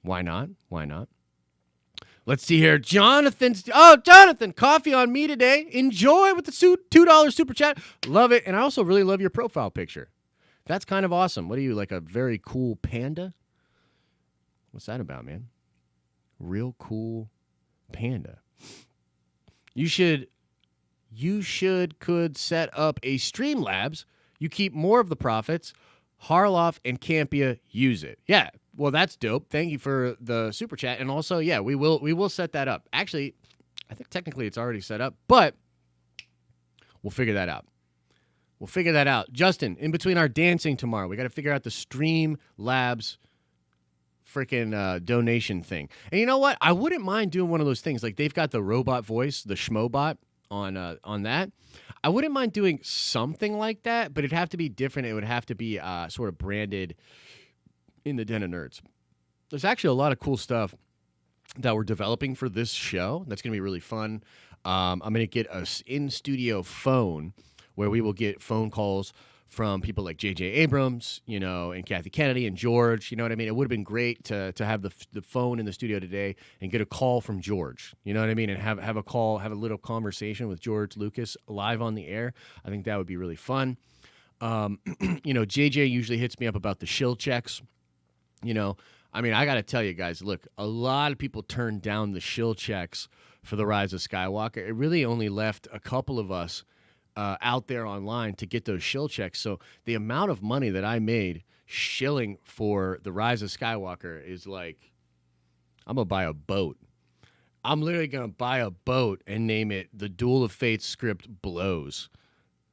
S1: why not? Why not? Let's see here. Jonathan, coffee on me today. Enjoy with the $2 super chat. Love it. And I also really love your profile picture. That's kind of awesome. What are you, like a very cool panda? What's that about, man? Real cool panda. You could set up a Streamlabs. You keep more of the profits. Harloff and Campia use it. Yeah, well, that's dope. Thank you for the super chat. And also, yeah, we will set that up. Actually, I think technically it's already set up, but we'll figure that out. Justin, in between our dancing tomorrow, we got to figure out the Streamlabs freaking donation thing. And you know what? I wouldn't mind doing one of those things. Like they've got the robot voice, the Schmobot on that. I wouldn't mind doing something like that, but it'd have to be different. It would have to be sort of branded in the Den of Nerds. There's actually a lot of cool stuff that we're developing for this show. That's going to be really fun. I'm going to get an in-studio phone where we will get phone calls from people like J.J. Abrams, and Kathy Kennedy and George. You know what I mean? It would have been great to have the phone in the studio today and get a call from George. You know what I mean? And have a little conversation with George Lucas live on the air. I think that would be really fun. JJ usually hits me up about the shill checks. I got to tell you guys, look, a lot of people turned down the shill checks for The Rise of Skywalker. It really only left a couple of us out there online to get those shill checks. So the amount of money that I made shilling for The Rise of Skywalker is like, I'm going to buy a boat. I'm literally going to buy a boat and name it the Duel of Fate script blows.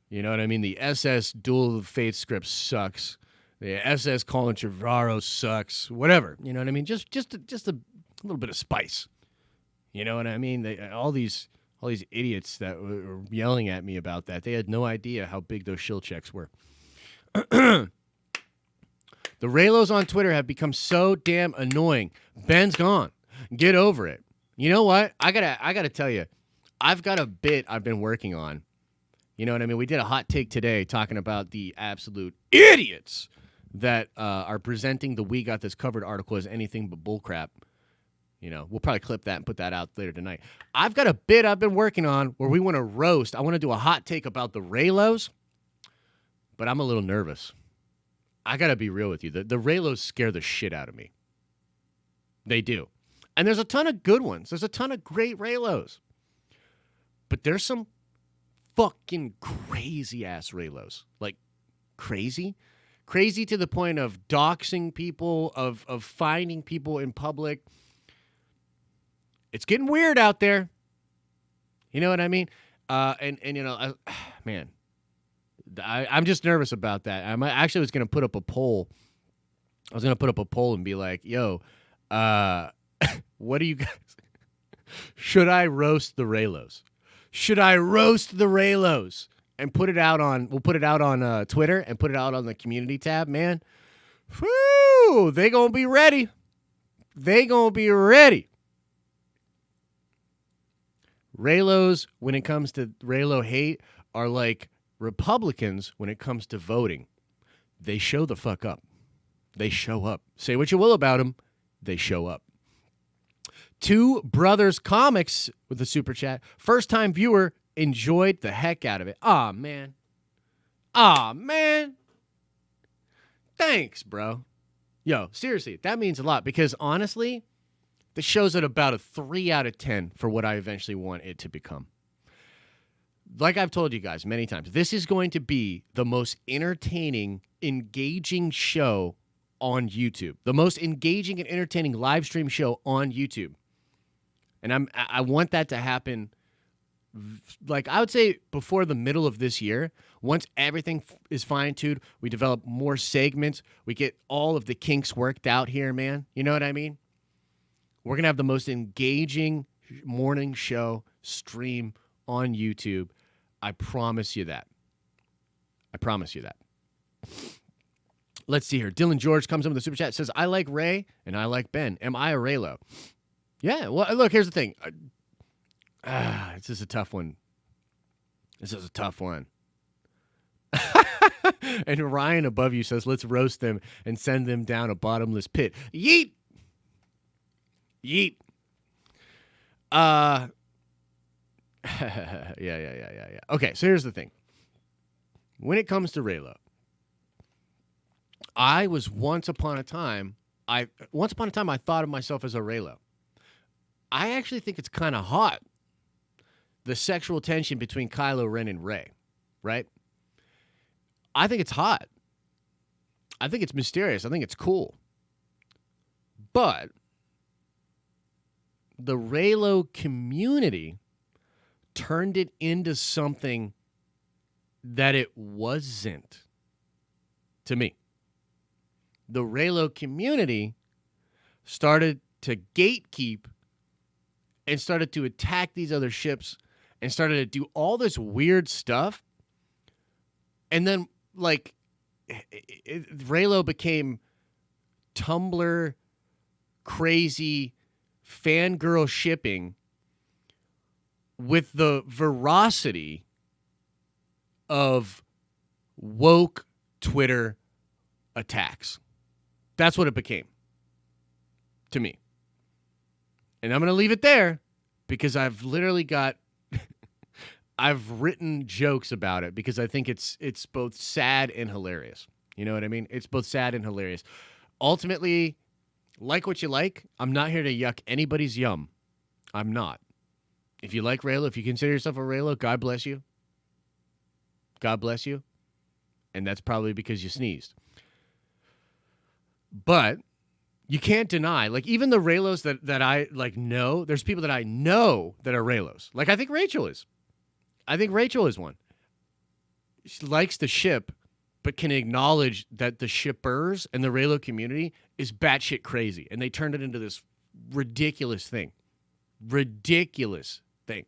S1: You know what I mean? The SS Duel of Fate script sucks. The SS Colin Trevorrow sucks. Whatever. You know what I mean? Just a little bit of spice. You know what I mean? All these idiots that were yelling at me about that, they had no idea how big those shill checks were. The Reylos on Twitter have become so damn annoying. Ben's gone. Get over it. You know what? I gotta tell you, I've got a bit I've been working on. You know what I mean? We did a hot take today talking about the absolute idiots that are presenting the We Got This Covered article as anything but bullcrap. We'll probably clip that and put that out later tonight. I've got a bit I've been working on where we want to roast. I want to do a hot take about the Reylos, but I'm a little nervous. I got to be real with you. The Reylos scare the shit out of me. They do. And there's a ton of good ones. There's a ton of great Reylos. But there's some fucking crazy-ass Reylos. Like, crazy? Crazy to the point of doxing people, of finding people in public. It's getting weird out there. You know what I mean? Man, I'm just nervous about that. I actually was going to put up a poll. I was going to put up a poll and be like, yo, what do you guys... Should I roast the Reylos? Should I roast the Reylos? And we'll put it out on Twitter and put it out on the community tab, man. Whew, they going to be ready. Reylos, when it comes to Reylo hate, are like Republicans when it comes to voting. They show the fuck up. They show up. Say what you will about them, they show up. Two Brothers Comics with a super chat. First time viewer, enjoyed the heck out of it. Aw, man. Thanks, bro. Yo, seriously, that means a lot because honestly, the show's at about a 3 out of 10 for what I eventually want it to become. Like I've told you guys many times, this is going to be the most entertaining, engaging show on YouTube. The most engaging and entertaining live stream show on YouTube. And I want that to happen, like I would say before the middle of this year. Once everything is fine-tuned, we develop more segments. We get all of the kinks worked out here, man. You know what I mean? We're going to have the most engaging morning show stream on YouTube. I promise you that. Let's see here. Dylan George comes in with a super chat. Says, I like Ray and I like Ben. Am I a Reylo? Yeah, well, look, here's the thing. This is a tough one. And Ryan above you says, let's roast them and send them down a bottomless pit. Yeet. Yeah. Okay, so here's the thing. When it comes to Reylo, I was once upon a time I thought of myself as a Reylo. I actually think it's kind of hot, the sexual tension between Kylo Ren and Rey, right? I think it's hot. I think it's mysterious. I think it's cool. But the Reylo community turned it into something that it wasn't to me. The Reylo community started to gatekeep and started to attack these other ships and started to do all this weird stuff. And then, like, Reylo became Tumblr crazy fangirl shipping with the veracity of woke Twitter attacks. That's what it became to me. And I'm going to leave it there because I've literally got I've written jokes about it because I think it's both sad and hilarious. You know what I mean? It's both sad and hilarious. Ultimately, like what you like. I'm not here to yuck anybody's yum. I'm not. If you like Reylo, if you consider yourself a Reylo, God bless you. God bless you. And that's probably because you sneezed. But you can't deny, like, even the Reylos that I, like, know, there's people that I know that are Reylos. Like, I think Rachel is. I think Rachel is one. She likes the ship, but can acknowledge that the shippers and the Reylo community is batshit crazy. And they turned it into this ridiculous thing. Ridiculous thing.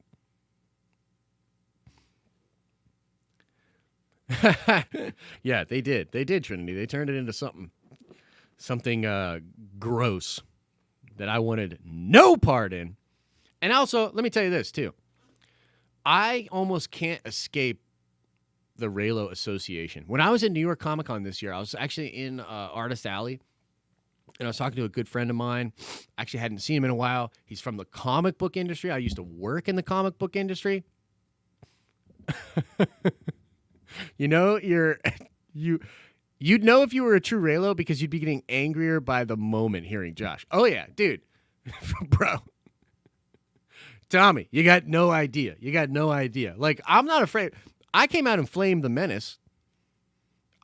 S1: Yeah, they did. They did, Trinity. They turned it into something gross that I wanted no part in. And also, let me tell you this, too. I almost can't escape the Reylo Association. When I was at New York Comic Con this year, I was actually in Artist Alley, and I was talking to a good friend of mine. Actually hadn't seen him in a while. He's from the comic book industry. I used to work in the comic book industry. You know, you'd know if you were a true Reylo because you'd be getting angrier by the moment hearing Josh. Oh, yeah, dude. Bro. Tommy, you got no idea. You got no idea. Like, I'm not afraid. I came out and flamed the Menace.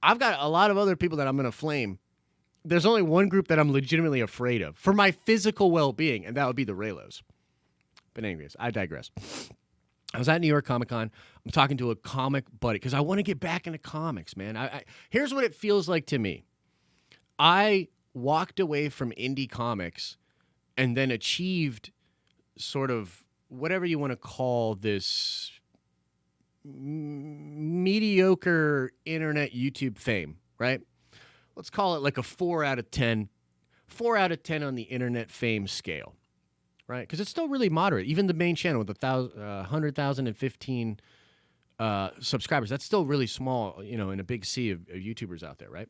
S1: I've got a lot of other people that I'm going to flame. There's only one group that I'm legitimately afraid of for my physical well-being, and that would be the Reylos. But anyways, I digress. I was at New York Comic Con. I'm talking to a comic buddy because I want to get back into comics, man. Here's what it feels like to me. I walked away from indie comics and then achieved sort of whatever you want to call this mediocre internet YouTube fame, right? Let's call it like a 4 out of 10. 4 out of 10 on the internet fame scale. Right, because it's still really moderate. Even the main channel with 100,015 subscribers, that's still really small, you know, in a big sea of YouTubers out there, right?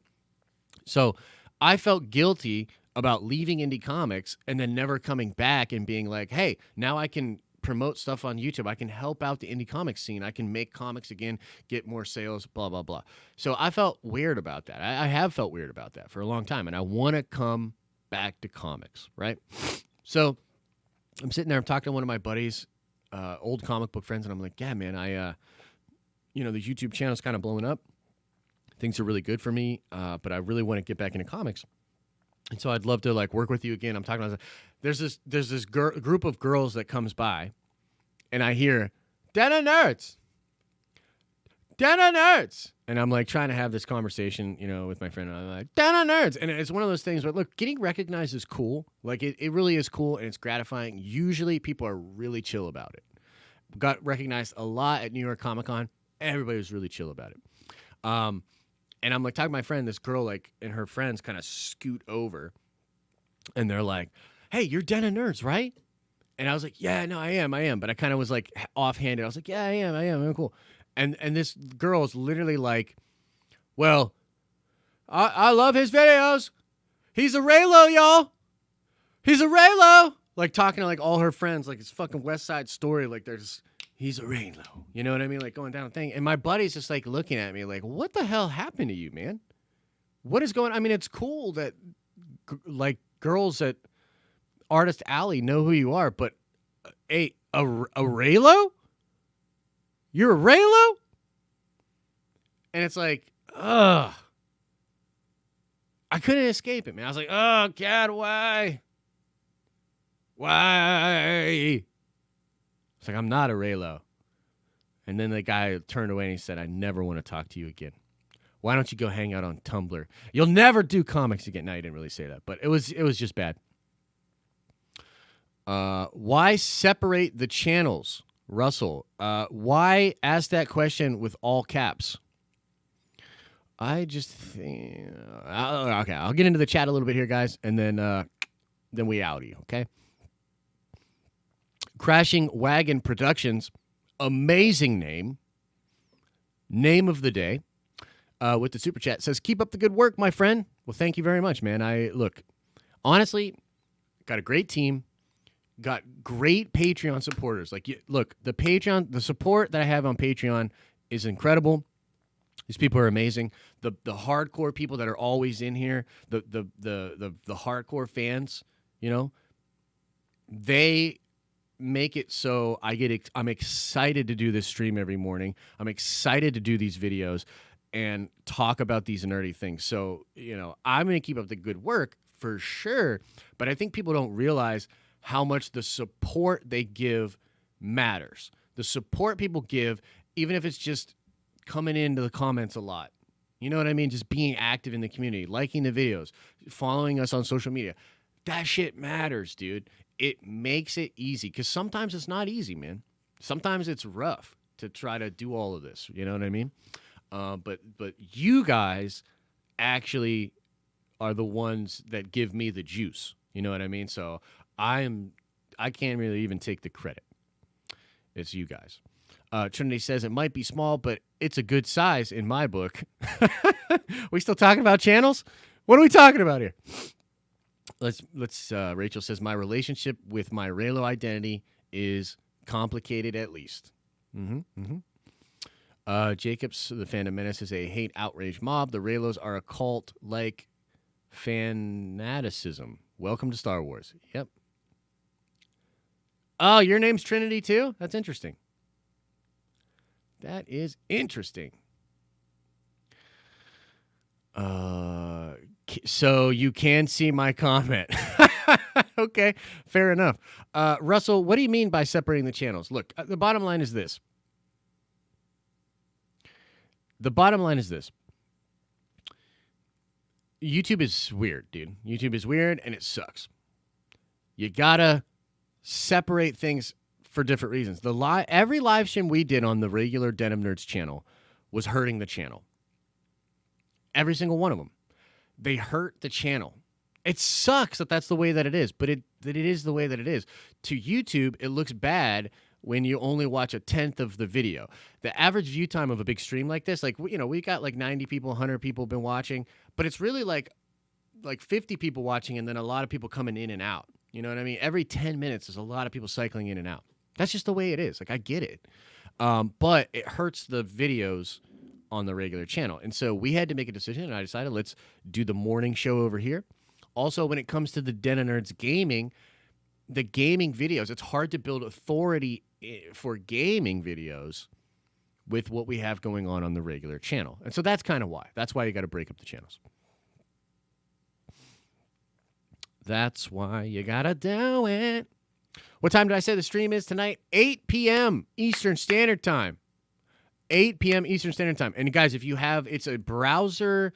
S1: So I felt guilty about leaving indie comics and then never coming back and being like, hey, now I can promote stuff on YouTube. I can help out the indie comics scene. I can make comics again, get more sales, blah, blah, blah. So I felt weird about that. I have felt weird about that for a long time, and I want to come back to comics, right? So I'm sitting there, I'm talking to one of my buddies, old comic book friends, and I'm like, yeah, man, the YouTube channel's kind of blowing up. Things are really good for me, but I really want to get back into comics. And so I'd love to, like, work with you again. I'm talking about, there's this group of girls that comes by, and I hear, Den of Nerds! Den of Nerds! And I'm, like, trying to have this conversation, you know, with my friend. And I'm like, Den of Nerds! And it's one of those things where, look, getting recognized is cool. Like, it really is cool, and it's gratifying. Usually, people are really chill about it. Got recognized a lot at New York Comic Con. Everybody was really chill about it. And I'm, like, talking to my friend. This girl, like, and her friends kind of scoot over. And they're like, hey, you're Den of Nerds, right? And I was like, yeah, no, I am. But I kind of was, like, offhanded. I was like, yeah, I am. I'm cool. And this girl's literally like, well, I love his videos. He's a Reylo, y'all. He's a Reylo. Like, talking to, like, all her friends, like, it's fucking West Side Story. Like, he's a Reylo. You know what I mean? Like, going down the thing. And my buddy's just, like, looking at me like, what the hell happened to you, man? What is going on? I mean, it's cool that like girls at Artist Alley know who you are, but a Reylo? You're a Reylo? And it's like, ugh. I couldn't escape it, man. I was like, oh, God, why? Why? It's like, I'm not a Reylo. And then the guy turned away and he said, I never want to talk to you again. Why don't you go hang out on Tumblr? You'll never do comics again. No, he didn't really say that, but it was just bad. Why separate the channels, Russell? Why ask that question with all caps? I just think... okay, I'll get into the chat a little bit here, guys, and then we outie, okay? Crashing Wagon Productions, amazing name. Name of the day. With the super chat says, keep up the good work, my friend. Well, thank you very much, man. Look, honestly, got a great team, got great Patreon supporters. Look, the support that I have on Patreon is incredible. These people are amazing. The hardcore people that are always in here, the hardcore fans, they make it so I'm excited to do this stream every morning. I'm excited to do these videos and talk about these nerdy things. So, I'm going to keep up the good work for sure, but I think people don't realize how much the support they give matters. The support people give, even if it's just coming into the comments a lot. You know what I mean? Just being active in the community, liking the videos, following us on social media. That shit matters, dude. It makes it easy, because sometimes it's not easy, man. Sometimes it's rough to try to do all of this. You know what I mean? But you guys actually are the ones that give me the juice. You know what I mean? So I can't really even take the credit. It's you guys. Trinity says it might be small, but it's a good size in my book. We still talking about channels? What are we talking about here? Let's. Rachel says my relationship with my Reylo identity is complicated, at least. Jacobs, the Phantom Menace, is a hate outrage mob. The Reylos are a cult like fanaticism. Welcome to Star Wars. Yep. Oh, your name's Trinity too? That's interesting. That is interesting. So you can see my comment. Okay, fair enough. Russell, what do you mean by separating the channels? Look, the bottom line is this. YouTube is weird, dude. YouTube is weird, and it sucks. You gotta separate things for different reasons. Every live stream we did on the regular Denim Nerds channel was hurting the channel. Every single one of them. They hurt the channel. It sucks that that's the way that it is, but it is the way that it is. To YouTube, it looks bad when you only watch a tenth of the video. The average view time of a big stream like this, we got like 90 people, 100 people been watching, but it's really like 50 people watching and then a lot of people coming in and out. You know what I mean? Every 10 minutes, there's a lot of people cycling in and out. That's just the way it is. I get it. But it hurts the videos on the regular channel. And so we had to make a decision, and I decided let's do the morning show over here. Also, when it comes to the Den of Nerds gaming, the gaming videos, it's hard to build authority for gaming videos with what we have going on the regular channel. And so that's kind of why. That's why you got to break up the channels. That's why you got to do it. What time did I say the stream is tonight? 8 p.m. Eastern Standard Time. 8 p.m. Eastern Standard Time. And guys, if you have, it's a browser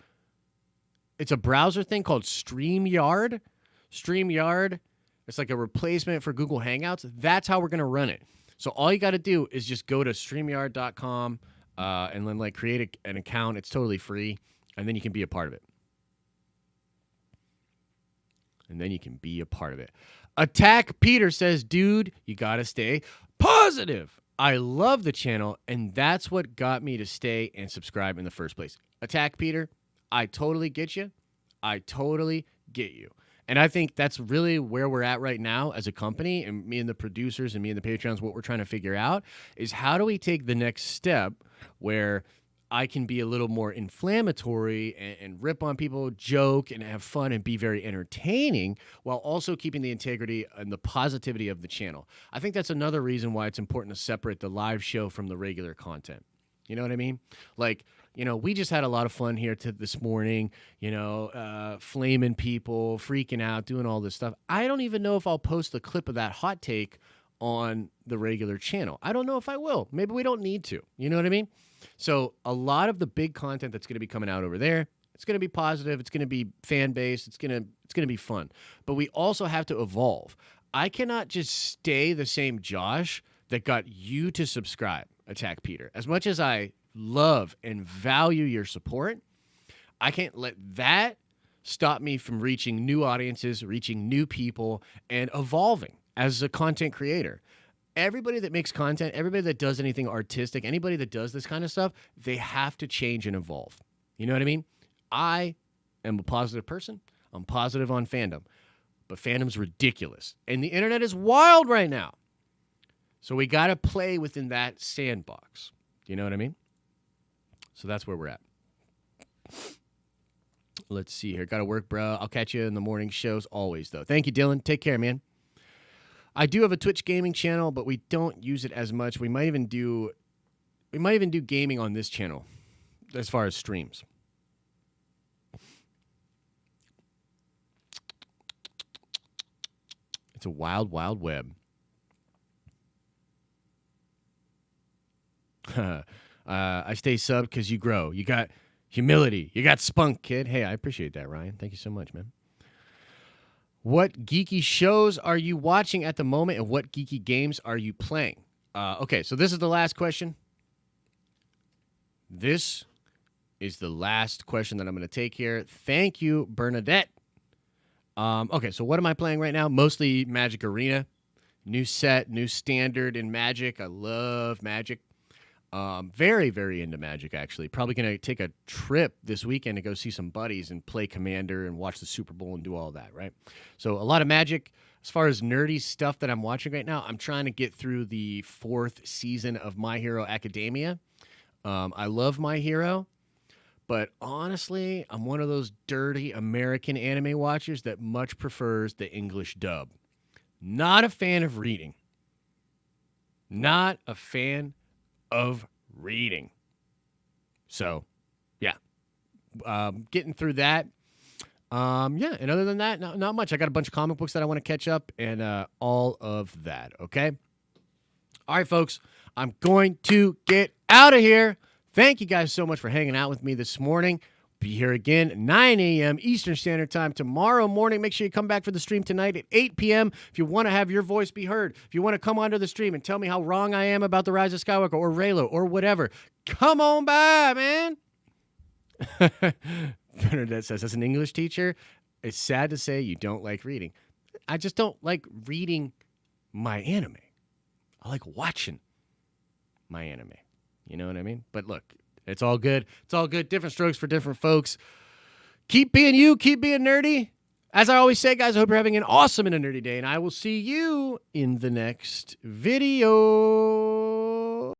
S1: thing called StreamYard. StreamYard, it's like a replacement for Google Hangouts. That's how we're going to run it. So all you got to do is just go to StreamYard.com and then create an account. It's totally free. And then you can be a part of it. Attack Peter says, dude, you got to stay positive. I love the channel, and that's what got me to stay and subscribe in the first place. Attack Peter, I totally get you. I totally get you. And I think that's really where we're at right now as a company, and me and the producers and me and the Patreons, what we're trying to figure out is how do we take the next step where I can be a little more inflammatory and rip on people, joke, and have fun and be very entertaining while also keeping the integrity and the positivity of the channel. I think that's another reason why it's important to separate the live show from the regular content. You know what I mean? Like, we just had a lot of fun here this morning, flaming people, freaking out, doing all this stuff. I don't even know if I'll post the clip of that hot take on the regular channel. I don't know if I will. Maybe we don't need to. You know what I mean? So a lot of the big content that's going to be coming out over there, it's going to be positive. It's going to be fan-based. It's going to be fun. But we also have to evolve. I cannot just stay the same Josh that got you to subscribe, Attack Peter. As much as I love and value your support, I can't let that stop me from reaching new audiences, reaching new people, and evolving as a content creator. Everybody that makes content, everybody that does anything artistic, anybody that does this kind of stuff, they have to change and evolve. You know what I mean? I am a positive person. I'm positive on fandom. But fandom's ridiculous. And the internet is wild right now. So we got to play within that sandbox. You know what I mean? So that's where we're at. Let's see here. Got to work, bro. I'll catch you in the morning shows always, though. Thank you, Dylan. Take care, man. I do have a Twitch gaming channel, but we don't use it as much. We might even do gaming on this channel as far as streams. It's a wild, wild web. I stay subbed because you grow. You got humility. You got spunk, kid. Hey, I appreciate that, Ryan. Thank you so much, man. What geeky shows are you watching at the moment, and what geeky games are you playing? Okay, so this is the last question. This is the last question that I'm going to take here. Thank you, Bernadette. Okay, so what am I playing right now? Mostly Magic Arena. New set, new standard in Magic. I love Magic. Very, very into Magic, actually. Probably going to take a trip this weekend to go see some buddies and play Commander and watch the Super Bowl and do all that, right? So a lot of Magic. As far as nerdy stuff that I'm watching right now, I'm trying to get through the 4th season of My Hero Academia. I love My Hero, but honestly, I'm one of those dirty American anime watchers that much prefers the English dub. Not a fan of reading. Not a fan of reading. So, yeah. Getting through that. Yeah, and other than that, not much. I got a bunch of comic books that I want to catch up and all of that, okay? All right, folks, I'm going to get out of here. Thank you guys so much for hanging out with me this morning. Be here again, 9 a.m. Eastern Standard Time tomorrow morning. Make sure you come back for the stream tonight at 8 p.m. if you want to have your voice be heard. If you want to come onto the stream and tell me how wrong I am about The Rise of Skywalker or Reylo or whatever, come on by, man. Bernadette says, as an English teacher, it's sad to say you don't like reading. I just don't like reading my anime. I like watching my anime. You know what I mean? But look, it's all good. It's all good. Different strokes for different folks. Keep being you. Keep being nerdy. As I always say, guys, I hope you're having an awesome and a nerdy day, and I will see you in the next video.